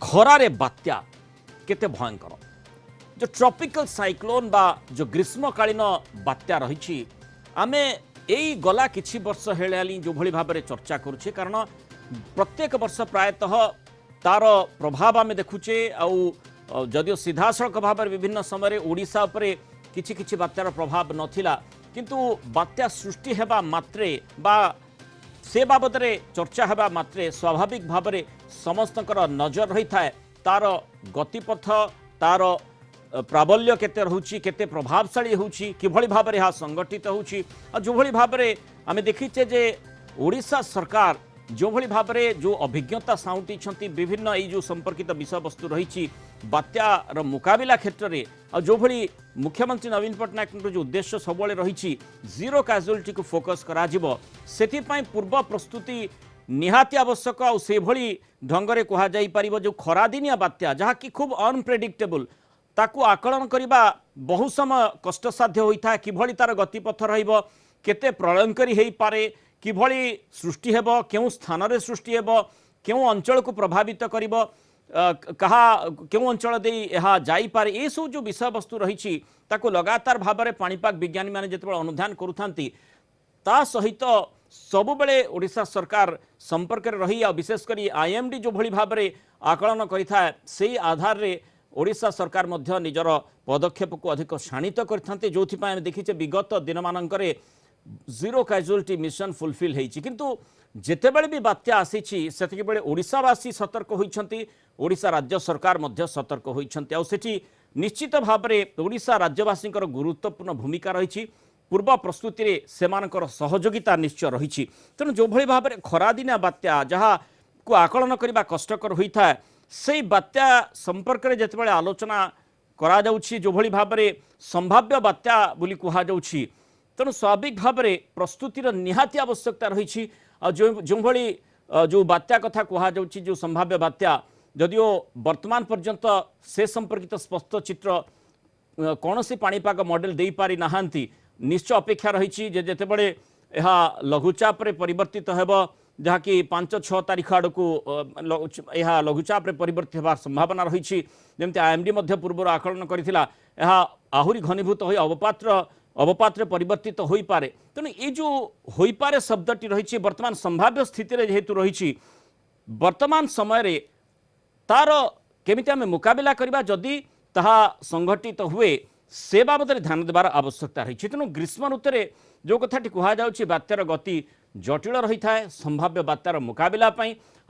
खरारे बात्या केते भयंकर जो ट्रॉपिकल साइक्लोन बा जो ग्रीष्मकालीन बात्या रही आमे यही गला किछि वर्ष हेलाली जो भली भाबरे चर्चा करुछे कारण प्रत्येक वर्ष प्रायतः तार प्रभाव आमे देखुचे आउ जदियो सीधा सड़क भाव विभिन्न समय ओडिशा उपरे किछि किछि बात्यार प्रभाव नथिला किंतु बात्या सृष्टि हेबा मात्रे बा से बाबद चर्चा हेबा मात्रे स्वाभाविक भाव में समस्तकर नजर रही थाए तार गतिपथ तार प्राबल्य केते रहुची केते प्रभावशाली होउची किभली भाव में संगठित होउची आ जो भली भाव में आमे देखिचे जे ओडिशा सरकार जो भली भाव में जो अभिज्ञता साउंटी विभिन्न ये जो संपर्कित विषय वस्तु रही बात्यार मुकाबिला क्षेत्र में आ जो भली मुख्यमंत्री नवीन पट्टनायक जो उद्देश्य सब रही जीरो कैजुअलिटी को फोकस करा जिवो सेथिपाई पूर्व प्रस्तुति निहाती आवश्यक आ से भली ढंगरे कहा जाई परिबो जो खरादिनिया बात्या जहा कि खूब अनप्रेडिक्टेबल ताकू आकलन करबा बहु समय कष्टसाध्य होता है किभली तार गतिपथ रहिबो केते प्रलयंकरी हेई पारे किभली सृष्टि हेबो केउ स्थान रे सृष्टि हेबो केउ अंचल को प्रभावित करिबो कहा केउ अंचल दे यहा जाई पारे ए सब जो विषय वस्तु रही ताकू लगातार भाव में पाणीपाग विज्ञानी माने जेतेबेले अनुधान करूथांती ता सहित सबु बेले ओडिशा सरकार संपर्क रही आ विशेषकर आईएमडी जो भली भाव में आकलन करिथा से आधार रे ओडिशा सरकार मध्य निजर पदक्षेप को अधिक शाणित करथांते जोथिपाई आमे देखिचे विगत दिन मानकरे जीरो कैजुअलिटी मिशन फुलफिल होती किंतु जेतेबेले भी बात्या आसी सेतिके बेले ओडिशावासी सतर्क होइछंती ओडिशा राज्य सरकार मध्य सतर्क होइछंती आ सेठी निश्चित भाव में ओडिशा राज्यवासी गुरुत्वपूर्ण भूमिका रही पूर्व प्रस्तुति रे सेमानकर सहयोगिता निश्चय रही तेणु जो भली भाव में खरादिनिया बात्या जहाँ को आकलन करने कष्टकर होता है से बात्या संपर्क में जितेबाला आलोचना करा जाउछि जो भली भाव में संभाव्य बात्या बोली कहा जाउछि तेणु स्वाभाविक भाव में प्रस्तुतिर निहाती आवश्यकता रही जो भली जो बात्या कथा कहा जाउछि जो संभाव्य बात्या जदियो वर्तमान पर्यंत से संपर्कित स्पष्ट चित्र कौन सी पाणीपाग मॉडल दे पारि नाहांती निश्चय अपेक्षा रही जेतेबेले यह लघुचाप रे परिवर्तित हेबो जहाँकि 5-6 तारीख आड़ को यह लघुचाप रे परिवर्तित होवार संभावना रही जमती आईएमडी मध्य पूर्व आकलन करथिला यह आहुरी घनीभूत हो अवपात परिवर्तित हो पारे तेणु ये जो हो पारे शब्दटी रही वर्तमान संभाव्य स्थिति जेहेतु रही वर्तमान समय तार केमिति आमे मुकाबिला करबा जदि ताहा संगठित हुए से बाबद ध्यान देवार आवश्यकता रही तेणु ग्रीष्म ऋतु जो कथाटी कहुच्छी बात्यार गति जटिल रही थाए संभाव्य बात्यार मुकाबिला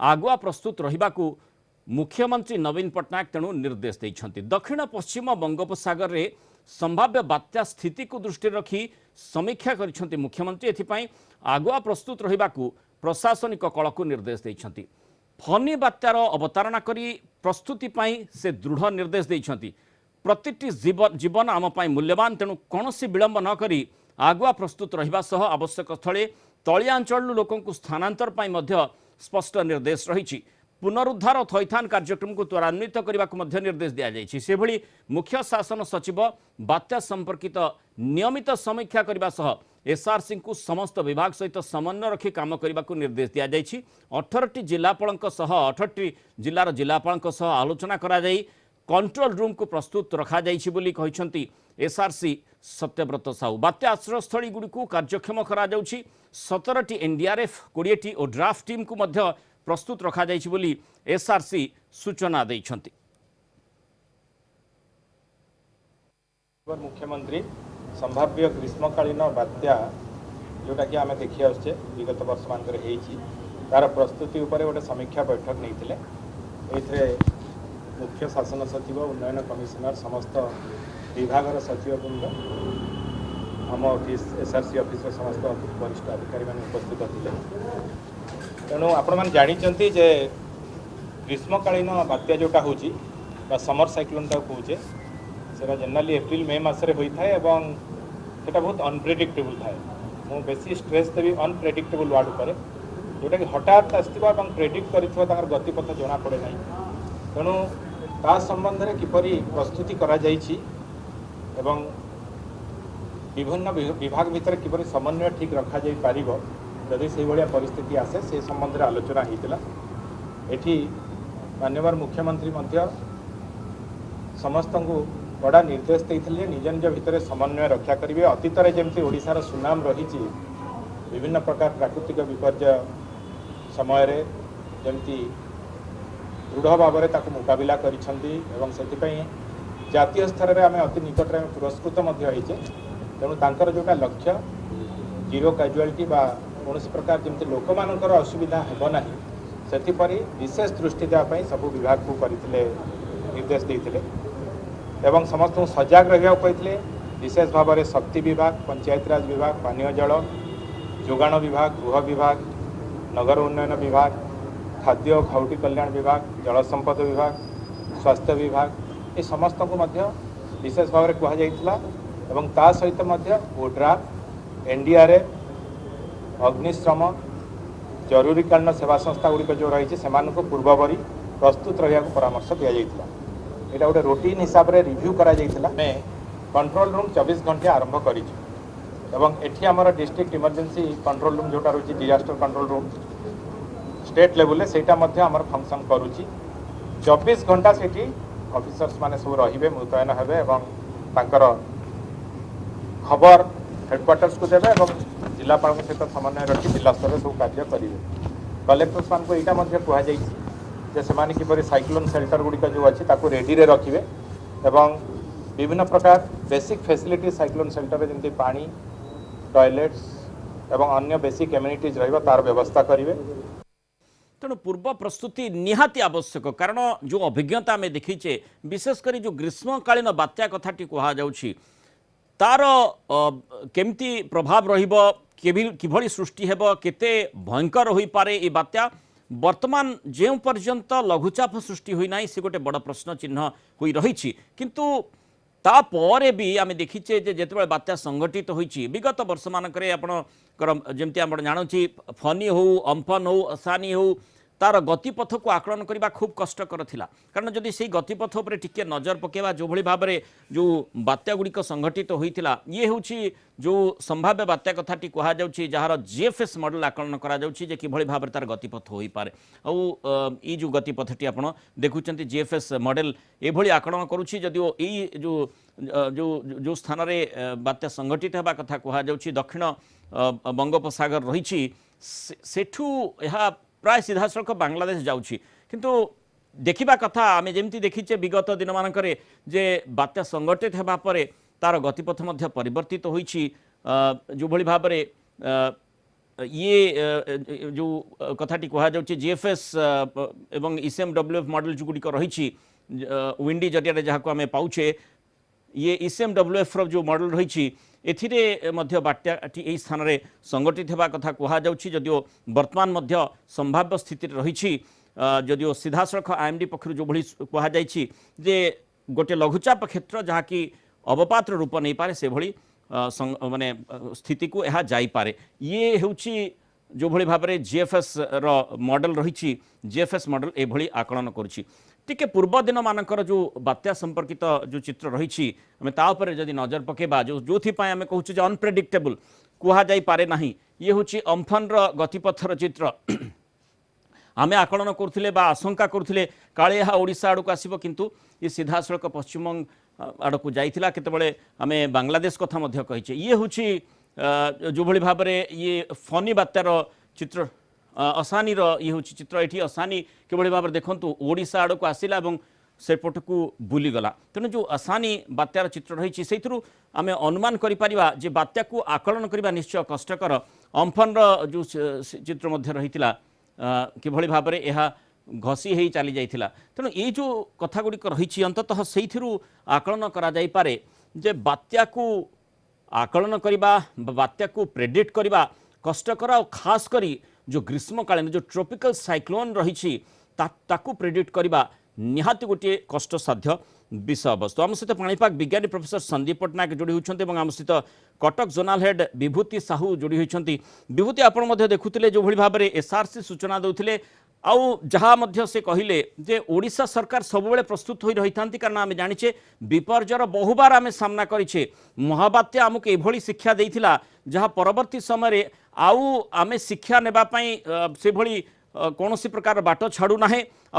आगुआ प्रस्तुत रहा मुख्यमंत्री नवीन पट्टनायक तेणु निर्देश देइछंती दक्षिण पश्चिम बंगोपसागर रे संभाव्य बात्या स्थिति को दृष्टि रखी समीक्षा करिसेंती मुख्यमंत्री एथिपाई आगुआ प्रस्तुत रहा प्रशासनिक कल को निर्देश देइछंती फनी बात्यार अवतारणा करी प्रस्तुति से दृढ़ निर्देश देइछंती प्रतिटी जीवन आम मूल्यवान तेणु कौन विलंब न करी आगुआ प्रस्तुत रहिबा सह आवश्यक स्थले तलिया अंचल लोकों स्थानांतर मध्य स्पष्ट निर्देश रही पुनरुद्धार थैथान कार्यक्रम को त्वरान्वित करने को निर्देश दि जाइए से भली मुख्य शासन सचिव बात्या संपर्कित नियमित समीक्षा करने सह एसआरसी को समस्त विभाग सहित समन्वय रखी काम करने को निर्देश दि जाइए 18टी जिलापाल 18टी जिलार जिलापाल आलोचना करा जाई कंट्रोल रूम को प्रस्तुत रखा जाइछि बोली कहिसंती एसआरसी सत्यव्रत साहू बात्या आश्रयस्थली गुड़ी को कार्यक्षम करा जाउछि 17टी एनडीआरएफ 20टी और ड्राफ्ट टीम को मध्य प्रस्तुत रखा जाइछि बोली एसआरसी सूचना दैछंती मुख्यमंत्री संभाव्य ग्रीष्मकालीन बात्या जोटा कि आम देखी आसचे विगत वर्ष मान तार प्रस्तुति उपर गोटे समीक्षा बैठक नहीं मुख्य शासन सचिव उन्नयन कमिशनर समस्त विभाग सचिववृंद आम ऑफिस एसआरसी ऑफिस समस्त वरिष्ठ अधिकारी उपस्थित थे तेणु आपण जानते जे ग्रीष्मकालीन बात्या जोटा हूँ समर साइक्लोन कहे से जनरली एप्रिल मे मसरे होता है और सेटा बहुत अनप्रेडिक्टेबल थाए मु बेसी स्ट्रेस देवी अनप्रेडिक्टेबल वार्ड उपर जोटा कि हठात आसवा प्रेडिक्ट कर गतिपथ जना पड़े ना तेणु ता संबंध में किपरि प्रस्तुति करा जाइछि एवं विभिन्न विभाग भितर किपरि समन्वय ठीक रखा जाई पारिबो जदि से भाया परिस्थिति आसे से संबंध में आलोचना होता एठी माननीय मुख्यमंत्री मध्य समस्त को बड़ा निर्देश देते निज निज भितर समन्वय रक्षा करेंगे। अतीत में जमी ओडार सुनाम रही विभिन्न प्रकार प्राकृतिक विपर्य समय जमी दृढ़ भाव में मुकाबला कर जातीय स्तर में आम अति निकट में पुरस्कृत होइछे। तेणु तांकर जोटा लक्ष्य जीरो कैजुआलिटी बा कौन प्रकार जमी लोक मानकर असुविधा हेब ना से विशेष दृष्टि देवाई सबू विभाग को करते निर्देश देते एवं समस्त सजग रहा कहते। विशेष भाव में शक्ति विभाग, पंचायतीराज विभाग, पानीय जल जोगाण विभाग, गृह विभाग, नगर उन्नयन विभाग, खाद्य खाउटी कल्याण विभाग, जल संपद विभाग, स्वास्थ्य विभाग ये समस्त को मध्य विशेष भाव में कहुला एवं ता सहित मध्य ओड्राफ, एनडीआरएफ, अग्निश्रम, जरूरीकालीन सेवा संस्था गुड़िक जो रही से पूर्वपरी प्रस्तुत रहा परामर्श दि जाता। यहाँ गोटे रूटीन हिसाब से रिव्यू करा मैं कंट्रोल रूम 24 घंटे आरंभ करी आमर डिस्ट्रिक्ट इमरजेंसी कंट्रोल रूम जोटा रही disaster control room state level सेटा फंक्शन करुच्ची। 24 घंटा से ऑफिसर्स माने सब रे मुतयन हे खबर हेडक्वार्टर्स को देवे और जिलापाल सहित समन्वय रखी जिला स्तर सब कार्य करेंगे। कलेक्टर्स मान को यहाँ कहुई किपर साइक्लोन सेल्टर गुड़िक जो अच्छी रेडी रे रखिए एवं विभिन्न प्रकार बेसिक फैसिलिटी साइक्लोन सेल्टर जमी पानी, टॉयलेट्स एवं अन्य बेसिक एम्यूनिटीज रही तार व्यवस्था करेंगे। तेणु पूर्व प्रस्तुति निहाती आवश्यक कारण जो अभिज्ञता आम देखीचे विशेषकर जो ग्रीष्मकालीन बात्या कथाटी कहुच्छी तार केमती प्रभाव किभली सृष्टि हेब केते भयंकर हो पारे ये बात्या वर्तमान जो पर्यंत लघुचाप सृष्टि होना से गोटे बड़ प्रश्न चिन्ह हो रही किंतु तापर भी आम देखीचे जिते बात्या संगठित होती विगत वर्ष मानक जमी आप जानूँ फनी हो अम्फन हो असानी हो तार गतिपथ को आकलन करने खूब कष्टकर थिला कारण जदि से गतिपथ पर टिके नजर पकेवा जो भली भाव में जो बात्या गुड़िक संगठित होता ये हूँ जो संभाव्य बात्या कथाटी कहुच्छी जार जीएफएस मॉडल आकलन कर कि भाव में तार गतिपथ हो पारे आई जो गतिपथटी आप देखुं जीएफएस मॉडल ये आकलन करुच्ची जदिओ यही जो जो जो स्थान में बात्या संगठित होगा कथा कहुच्छी दक्षिण बंगोपसागर रही सेठू यह प्राय सीधा सड़क बांग्लादेश जाऊँगी किंतु देखा कथा आम जमी देखीचे विगत दिन मानक जे बात्या संगठित होगा पर तार गतिपथ परिवर्तित होइछि जो भली भाव में ये जो कथाटी कहुच्छी जीएफएस एवं ईसीएमडब्ल्यूएफ मॉडल जो गुड़िक रही विंडी जरिया जहाँ को आम पाउछे ये ईसीएमडब्ल्यूएफ जो मॉडल रही एथिरे मध्य बात्याटी यही स्थान में संगठित होगा कथा कहुच्छी जदिओ वर्तमान मध्य संभाव्य स्थिति रही जदिओ सीधा सड़क आईएमडी पक्षर जो भली कहुच्छी जे गोटे लघुचाप क्षेत्र जहाँकि अवपात रूप नहीं पारे से भली माने स्थिति को यह जाइपारे ये हूँ जो भली भाव में जीएफएस मॉडल रही जीएफएस मॉडल ये आकलन करुच्ची टिके पूर्व दिन मानकर जो बात्या संपर्कित जो चित्र रही आम तापर जदि नजर पकेबा जो आम कहूँ अनप्रेडिक्टेबल कहुई पारे ना ये हूँ अम्फन गतिपथर चित्र आम आकलन करुले आशंका करुले काले यहाँ ओडिशा आड़ को आसब किंतु ये सीधा सड़क पश्चिमबंग आड़ को जाइथिला केतेबेले आम बांग्लादेश कथा कहीचे ये हूँ जो भली भाव में ये फनी बात्यार चित्र असानी ये हूँ चित्र ये असानी किभली भाव में देखूँ ओडिशा आड़ को आसला सेपट को बुलीगला तेणु जो असानी बात्यार चित्र रही से आम अनुमान करिपरिबा जे बात्या को आकलन करने निश्चय कष्टकर अम्फन जो चित्र रही किभली भाव में यह घसी हो चली जाइथिला तेणु ये जो कथा गुड़िक रही अंततः से आकलन करा जाई पारे जे बात्या को आकलन करवा बात्या को प्रेडिक्ट करवा कष्टकर और खास करी जो ग्रीष्मकालीन जो ट्रॉपिकल साइक्लोन रही ताकू प्रेडिक्ट करवा निहाती गोटे कष्टसाध्य विषय वस्तु आम सहित पाणीपाग विज्ञानी प्रोफेसर संदीप पट्टनायक जोड़ी होती आम सहित कटक जोनाल हेड विभूति साहू जोड़ी होती विभूति आपण देखुले जो भली भाव में एसआरसी सूचना देते आउ जहाँ से कहले जे ओडिशा सरकार सबुबले प्रस्तुत हो रही था कारण आम जाचे विपर्यर बहुबार आम सामना करें महाबात्या आमको एभली शिक्षा देइथिला जहाँ परवर्ती समय आउ आम शिक्षा नेबापाई से भली कौन सी प्रकार बाट छाड़ू ना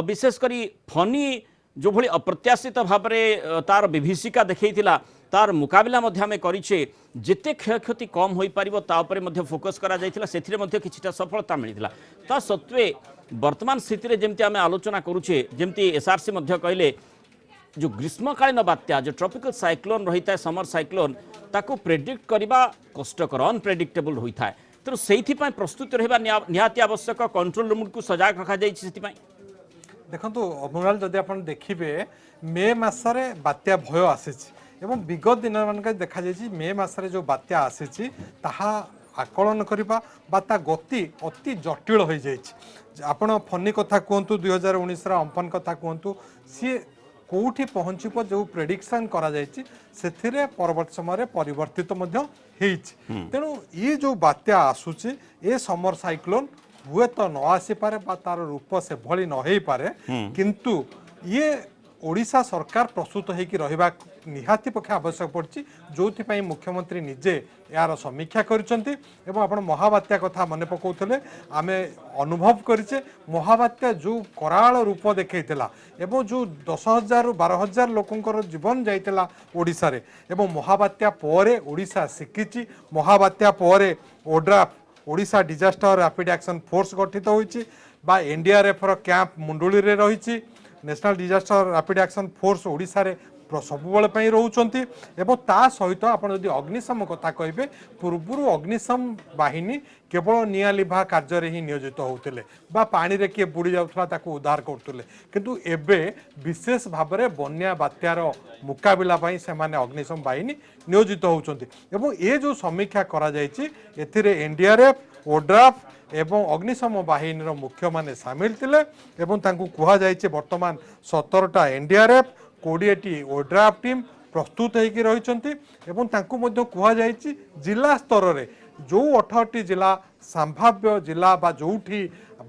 विशेषकर फनी जो भली अप्रत्याशित भाव में तार विभीषिका देखा तार मुकाबला आम करे जिते क्षयक्षति कम हो पारे फोकस करा किछिटा सफलता मिलता ता सत्वे वर्तमान स्थिति में जमती आम आलोचना करुचे जमती एसआरसी कहले जो ग्रीष्मकालीन बात्या जो ट्रॉपिकल साइक्लोन रही है समर साइक्लोन ताको प्रेडिक्ट करने कष्टकर अनप्रेडिक्टेबल होता है तेणु से प्रस्तुति रहा निहाती आवश्यक कंट्रोल रूम को सजाग रखा देखो अमराल जदि आप देखिए मे मसरे बात्या भय आसी एवं विगत दिन मानक देखा मे मसरे जो बात्या आसी आकलन करने गति अति जटिल हो जाए आपण फनी कथा कहतु 2019 अम्फन कथा कहतु सी कौटी पहुँचब जो प्रेडिक्शन करा से परवर्त समय परिवर्तित तेणु ये जो बात्या आसूची ए समर साइक्लोन हुए तो न आसीपे तार रूप से भली न हो पारे किंतु ये ओडिशा सरकार प्रस्तुत होकर रहा निहाती पक्षे आवश्यक पड़ी जो मुख्यमंत्री निजे यार समीक्षा कर महाबात्या कथा मन पकाउले आम अनुभव करें महाबात्या जो कराल रूप देखा एवं जो 10,000 ରୁ 12,000 लोकंर जीवन जाइला ओडिशा रे एवं महाबात्या परे ओडिशा शिखी महाबात्या परे ODRAF Odisha disaster rapid action force गठित होइछि बा एनडीआरएफ रो कैंप मुंडुली रे रहिछि national disaster rapid action force Odisha रे सबुबले पई रहउचंती एवं ता सहित आपण जदि अग्निशम कथा कहिबे पूर्वरु अग्निशम बाहिनी केवल निया लिभा कार्य रे ही नियोजित होउतिले बा पानी रे के बुड़ी जाउथला ताको उद्धार करतुले किंतु एबे विशेष भाव में बन्या बात्यार मुकाबिला पई से माने अग्निशम बाहिनी नियोजित होउचंती एवं ए जो समीक्षा करा जायछि एथिरे एनडीआरएफ ओड्राफ एवं अग्निशम बाहिनी मुख्य माने सामिल थिले एवं तांकु कुहा जायछि वर्तमान 17टा एनडीआरएफ 20टी ओड्राफ टीम प्रस्तुत होकर रही कुहा जायछि जिला स्तर रे जो 18टी जिला संभाव्य जिला बा जोठी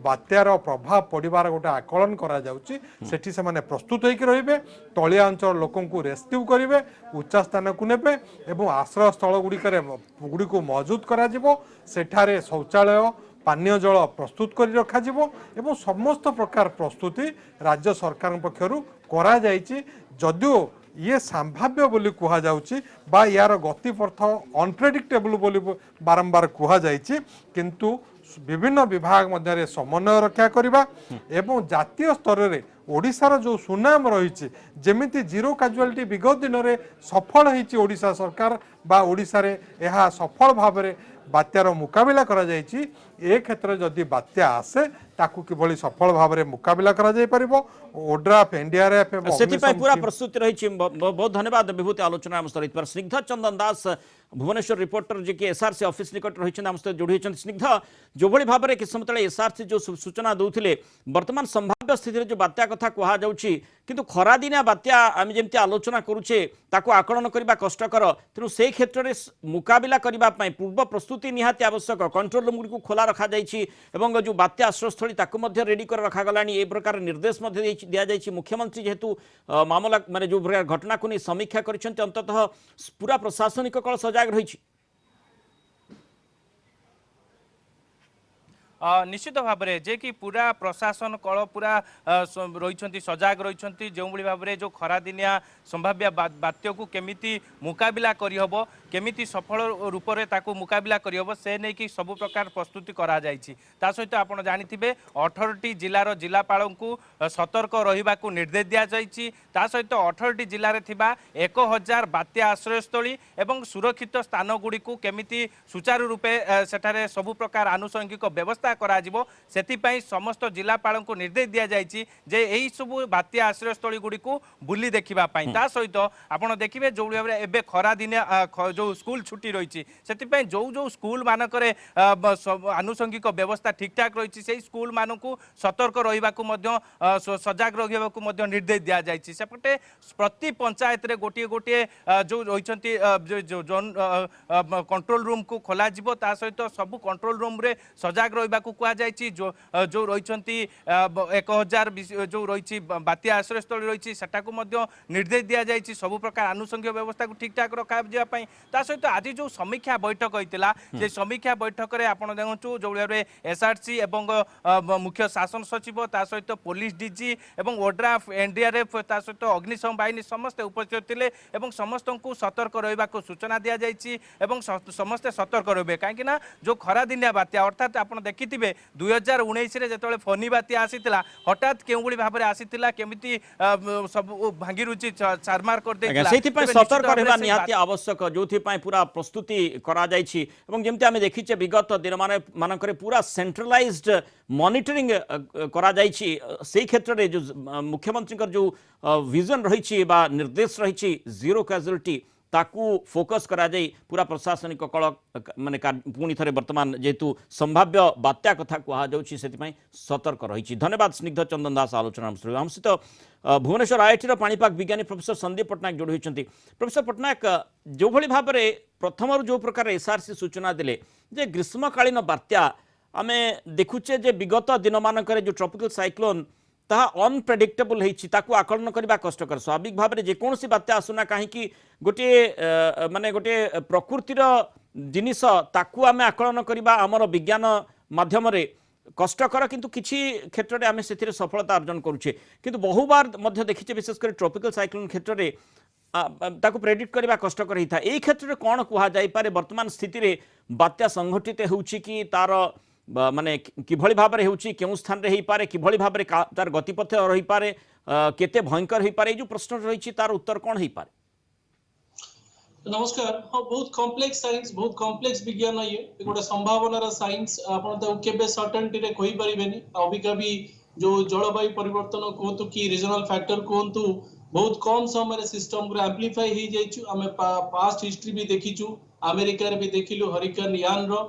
बात्यार प्रभाव पड़ार गोटे आकलन करा जाउछि सेठी से माने प्रस्तुत होकर रहिबे तलिया अंचल लोकों को रेस्क्यू करेंगे उच्चा स्थान को नेबे एवं आश्रय स्थल गुड़ी को मौजूद करा जिवो सेठारे शौचालय पानीय जल प्रस्तुत कर रखा एवं समस्त प्रकार प्रस्तुति राज्य सरकार पक्षरु करा जायछि जदियो ये संभाव्य बोली कुहा जाउछि बा यार गतिपथ अनप्रेडिक्टेबल बोली बारंबार कुहा जायछि किंतु विभिन्न विभाग मध्य समन्वय रक्षा करबा एवं जातीय स्तर रे ओडिशार जो सुनाम रही जेमिति जीरो काजुआलिटी विगत दिन में सफल होइछि ओडिशा सरकार बा ओडिशा रे यह सफल भाव में बात्यार मुकाबिला करा जायछि ए क्षेत्र जदि बात्या आसे ताकू किभली सफल भाव में मुकाबिला करा जाय परिबो ओड्राफ एनडीआरएफ एवं सेति पूरा प्रस्तुति रही बहुत धन्यवाद विभूति आलोचना आम सहित स्निग्ध चंदन दास भुवनेश्वर रिपोर्टर जी के एसआरसी ऑफिस निकट रही आम सहित जोड़ी स्निग्ध जो भली भाव में किस समय तले एसआरसी जो सूचना दौले वर्तमान संभाव्य स्थिति जो बात्या कथा कहा जाउछि किंतु खरा दिनिया बात्या आम जमती आलोचना करुचे ताको आकलन करबा कष्टकर तेणु से क्षेत्र में मुकाबिला करने पूर्व प्रस्तुति निहाती आवश्यक कंट्रोल रूम गुड़ी खोला रखा जाइछि एवं जो बात्या आश्रयस्थली ताको मध्य रेडी कर रखा गलानी ए प्रकार निर्देश मध्य दिया जाइछि मुख्यमंत्री जेहेतु मामला माने जो घटना को नहीं समीक्षा करिसेंति अंततः पूरा प्रशासनिक कल सजाग रही निश्चित भाव में जे कि पूरा प्रशासन कल पूरा रही सजाग रही जो भाव में जो खरादिनिया संभाव्य बात्य को केमिति मुकाबिला करहब केमिति सफल रूप से ताकू मुकाबिला करहब से नहीं कि सब प्रकार प्रस्तुति करा जायछि ता सहित आपण जानिथिबे 18टी जिलार जिलापाल को सतर्क रहिबा को निर्देश दिया जायछि ता सहित 18टी जिले में थिबा 1000 बात्या आश्रयस्थली एवं सुरक्षित स्थान गुड़ी को केमिति सुचारू रूपे सेठारे सब प्रकार आनुषंगिक व्यवस्था करा जिवो सेतिपई समस्त जिलापाल को निर्देश दिया जायछि जे एही सब बात्या आश्रयस्थली गुड़ी को बुली देखिबा पई ता सहित आपण देखिबे जो भाव एबे खरा दिन जो स्कूल छुट्टी रही से जो स्कूल मानकरे आनुषंगिक व्यवस्था ठीक ठाक रही से स्कूल मानक सतर्क रहा सजाग रहा निर्देश दि जाए सेपटे प्रति पंचायत रे गोटे गोटे जो रही कंट्रोल रूम को खोल ता सहित सब कंट्रोल रूम रे सजाग रहा କରିବାକୁ କୁହାଯାଇଛି। जो रही 1000 जो रही बात्या आश्रयस्थल रही सेटाକୁ ମଧ୍ୟ निर्देश दि जाएगी सब प्रकार आनुषंगिक व्यवस्था को ठीक ठाक रखा सहित आज जो समीक्षा बैठक होता से समीक्षा बैठक में आप देखु जो भाव एसआरसी एवं मुख्य शासन सचिव ता सहित पुलिस डीजी एवं ओड्राफ एनडीआरएफ ता सहित अग्निशम बाहिनी समस्ते उपस्थित थे और समस्त को सतर्क रहा सूचना दि जाएगी समस्ते सतर्क रे कहीं जो खरा दिनिया बात्या अर्थात आप देखि 2019 जो फनी बात्या आसीला हठात केउली भाव में आसीला केमिति सब भांगी रुचि चारमार कर देला सतर्क रहा निहाती आवश्यक जो पूरा प्रस्तुति करा जायछि एवं जेमति आमे देखिचे विगत दिन मानकरे पूरा सेंट्रलाइज्ड मॉनिटरिंग करा जायछि सेही क्षेत्र रे जो मुख्यमंत्री जो विजन रही बा निर्देश रही जीरो कैजुअलिटी ताकू फोकस करा जाई पूरा प्रशासनिक कल माने पुणी थे वर्तमान जेहेतु संभाव्य बात्या कथा कह जाऊँगी सतर्क रही। धन्यवाद स्निग्ध चंदन दास आलोचना हम सहित भुवनेश्वर आईआईटी पाणीपाग विज्ञानी प्रोफेसर संदीप पट्टनायक जोड़ी होती। प्रोफेसर पट्टनायक जो भाई भाव में प्रथम जो प्रकार एसआरसी सूचना देले जे ग्रीष्मकालीन बात्या आम देखुचे जे विगत दिन मानक जो ट्रॉपिकल साइक्लोन ताहा अनप्रेडिक्टेबल होती आकलन करने कष्टकर स्वाभाविक भाव में जेकोसी बात्या आसुना कहीं गोटे माने गोटे प्रकृतिर जिनिस ताकू आम आकलन करवा आमर विज्ञान माध्यम कष्टकर किंतु किसी क्षेत्र में आम से सफलता अर्जन करुचे किंतु बहुबार देखीचे विशेषकर ट्रॉपिकल साइक्लोन क्षेत्र में ताकू प्रेडिक्ट करने कष्टकर होता है। क्षेत्र में कौन कहुपर वर्तमान स्थिति रे बात्या संघटित होउछि कि तार माने किभଳି भाबरे होउछि केउ स्थान रे हेई पारे किभଳି भाबरे तार गतिपथ रही पारे केते भयंकर हेई पारे जो प्रश्न रही तार उत्तर कौन हेई पारे। नमस्कार। हाँ बहुत कॉम्प्लेक्स साइंस बहुत कॉम्प्लेक्स विज्ञान ये गोटे संभावनार साइंस आपन केबे सर्टेनिटी रे कहि परिबेनी अबिका भी जो जलवायु परिवर्तन कहतु कि रीजनल फैक्टर कहतु बहुत कम समय सिस्टम रे एम्प्लीफाई हो जाइछु आमे पास्ट हिस्ट्री भी देखिछु अमेरिका रे भी देखिलु हरिकेन यान रो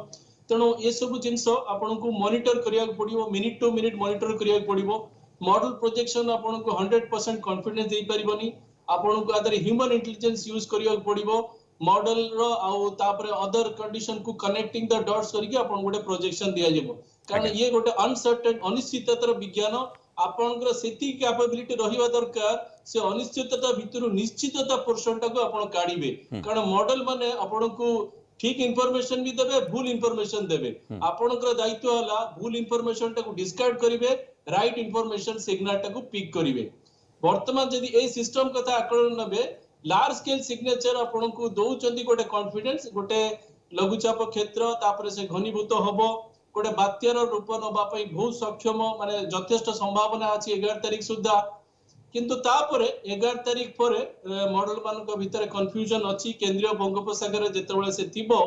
तेणु ये सब जिनस आपन को मॉनिटर करिया पड़िबो मिनिट टू मिनिट मॉनिटर करिया पड़िबो मॉडल प्रोजेक्शन आपन को 100% कॉन्फिडेंस दे परिबनी आपन को आदर ह्यूमन इंटेलिजेंस यूज करिया पड़िबो मॉडल रो आउ तापर अदर कंडीशन को कनेक्टिंग द डॉट्स करके आपन गोटे प्रोजेक्शन दिया जेबो कारण ये गोटे अनसर्टेन अनिश्चिततार विज्ञान आपनकर सेति कैपेबिलिटी रहिबा दरकार से अनिश्चितता भितर निश्चितता पोर्शन टाको आपन काढिबे कारण मॉडल माने आपन को ठीक इनफॉरमेशन भी देबे भूल इनफॉरमेशन देबे आपनकर दायित्व हला भूल इनफॉरमेशन टाको डिस्कार्ड करिवे राइट इनफॉरमेशन सिग्नल टाको पिक करिवे। वर्तमान जदी ए सिस्टम कथा आकलन नबे लार्ज स्केल सिग्नेचर आपन को दउचंदी गोटे कॉन्फिडेंस गोटे लघुचाप क्षेत्र तापर से घनीभूत हबो गोटे बात्यार रूप नबा पई बहुत सक्षम माने यथेष्ट संभावना अछि 11 तारिख सुद्धा किंतु तापरे 11 तारिख पर मॉडल मान भितर कन्फ्यूजन अच्छी केंद्रीय बंगोपसागर जेतेबेले से थिबो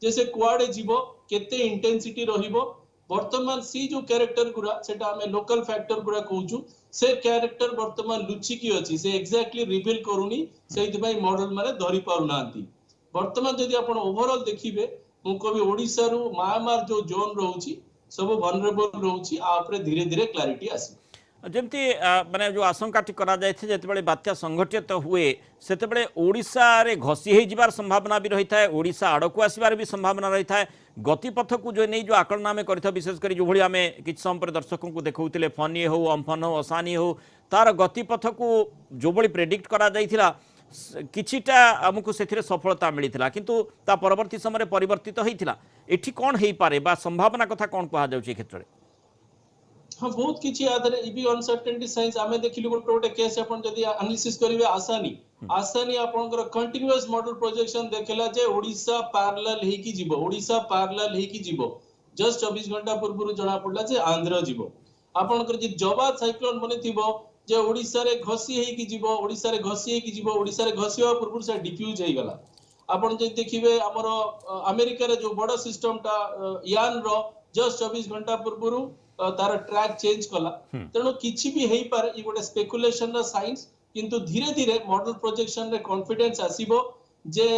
जे से कुआडे जीवो केते इंटेंसिटी रहिबो वर्तमान सी जो कैरेक्टर गुरा सेटा हमें लोकल फैक्टर गुरा कहूछु से कैरेक्टर वर्तमान लुची की अछि से एग्जैक्टली रिवील करूनी सेहि भाई मॉडल माने धरि पारु नांती। वर्तमान जदि आपण ओवरऑल देखिबे मु कभी ओडिसा रु म्यांमार जो जोन रहउची सब वनरेबल रहउची आ ऊपर धीरे धीरे क्लैरिटी आसी जमती माने जो आशंकाटी करा जायथे जेतेबेले बात्या संघटित हुए सेतेबेले ओडिसा रे घसी हे जिबार संभावना भी रही है ओडिसा आड़कू आसबार भी संभावना रही है गतिपथ को जो नहीं जो आकलन आम कर विशेषकर जो भाई आम कि समय पर दर्शकों को देखते फनी हो अम्फन हो असानी हो तार गतिपथ को जो भाई प्रेडिक्ट करा जाइथिला किछिटा आमको से सफलता मिलता किंतु ता परवर्ती समय परिवर्तित होता एठी कौन हो पारे बा संभावना कथा कौन कहा जाउछि क्षेत्र रे। हाँ बहुत किछि आदर इबी अनसर्टेनिटी साइंस आमे देखिलु गोटे केस अपन जदी एनालिसिस करिवे आसानी आपनकर कंटीन्यूअस मॉडल प्रोजेक्शन देखला जे ओडिसा पैरेलल हेकी जीवो ओडिसा पैरेलल हेकी जीवो जस्ट 24 घंटा पूर्व जना पड़ला जे आंध्र जीवो आपनकर जे जवाद साइक्लोन बने थिबो जे ओडिसा रे घसी हेकी जीवो ओडिसा रे घसी हेकी जीवो ओडिसा रे घसीवा पूर्व से डिफ्यूज हे गला आपन जे देखिबे हमर अमेरिका रे जो बड़ा सिस्टम ता यान रो जस्ट 24 घंटा पूर्व तार ट्रैक चेंज कला तेणु किछि भी हेई पारे ई गोटे स्पेकुलेशन रा साइंस किंतु धीरे धीरे मॉडल प्रोजेक्शन रे कॉन्फिडेंस आसीबो जे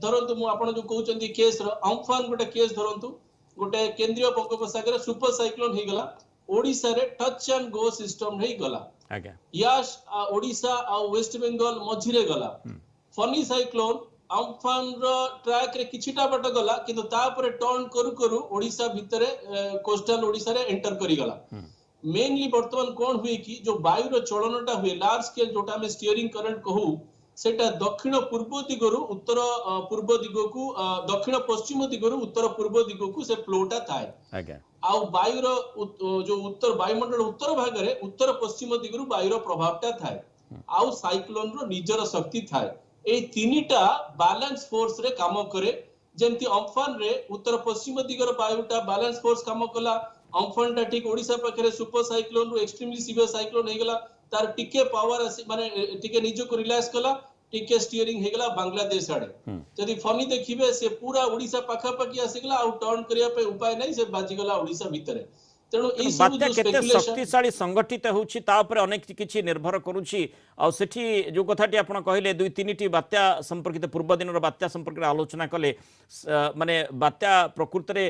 धरंतु मु आपण जो कहउचंदी केस रो अम्फान गोटे केस धरंतु गोटे केंद्रीय बंगोपसागर सुपर साइक्लोन हे गला ओडिसा रे टच एंड गो सिस्टम हे गला आज्ञा यास ओडिसा आ वेस्ट बंगाल मझिरे गला फनी साइक्लोन अम्फान रो ट्रैक रे किछिटा बाट गला किंतु तापरे टर्न करू करू ओडिशा भितरे कोस्टल ओडिशा रे एंटर करी गला। मेनली वर्तमान कोन हुए कि जो वायु रो चलनटा हुए लार्ज स्केल जोटा में स्टीयरिंग करंट कहू सेटा दक्षिण पूर्व दिगरु उत्तर पूर्व दिगकू दक्षिण पश्चिम दिगरु उत्तर पूर्व दिगकू से फ्लोटा थाए आज्ञा आउ वायुर जो उत्तर वायुमंडल उत्तर भाग रे उत्तर पश्चिम दिगरु वायुर प्रभावटा थाए आउ साइक्लोन रो निजर शक्ति थाए ए तीनिटा बैलेंस फोर्स रे काम करे जेंति अम्फान रे उत्तर पश्चिम दिगर वायुटा बैलेंस फोर्स काम कला अम्फान टा ठीक ओडिशा पाखरे सुपर साइक्लोन रो एक्सट्रीमली सीवियर साइक्लोन हेगला तार टिके पावर माने टिके निजो को रिलैक्स कला टिके स्टीयरिंग हेगला बांग्लादेश आड़े जदि फनी देखिबे से पूरा ओडिशा पाखा पाखी आसीगला आउ टर्न करिया पे उपाय नै से बाजिगला ओडिशा भीतर तेणु एई सब बात्या जो केते स्पेकुलेशन शक्तिशाली संगठित होउछि ता ऊपर अनेक किछि निर्भर करूछि आ सेठी जो कथाटी आपण कहले दुई तीनिटी बात्या संपर्कित पूर्व दिनर बात्या संपर्कित आलोचना कले माने बात्या प्रकृति रे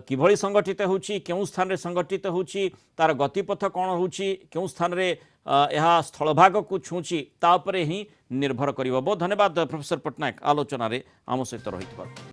किभଳି संगठित होउछि केउ स्थान रे संगठित होउछि तार गतिपथ कोन होउछि केउ स्थान रे यह स्थलभाग को छुँची ता ऊपर ही निर्भर करिवो। बहुत धन्यवाद प्रोफेसर पट्टनायक आलोचना रे आम सहित रहितबार।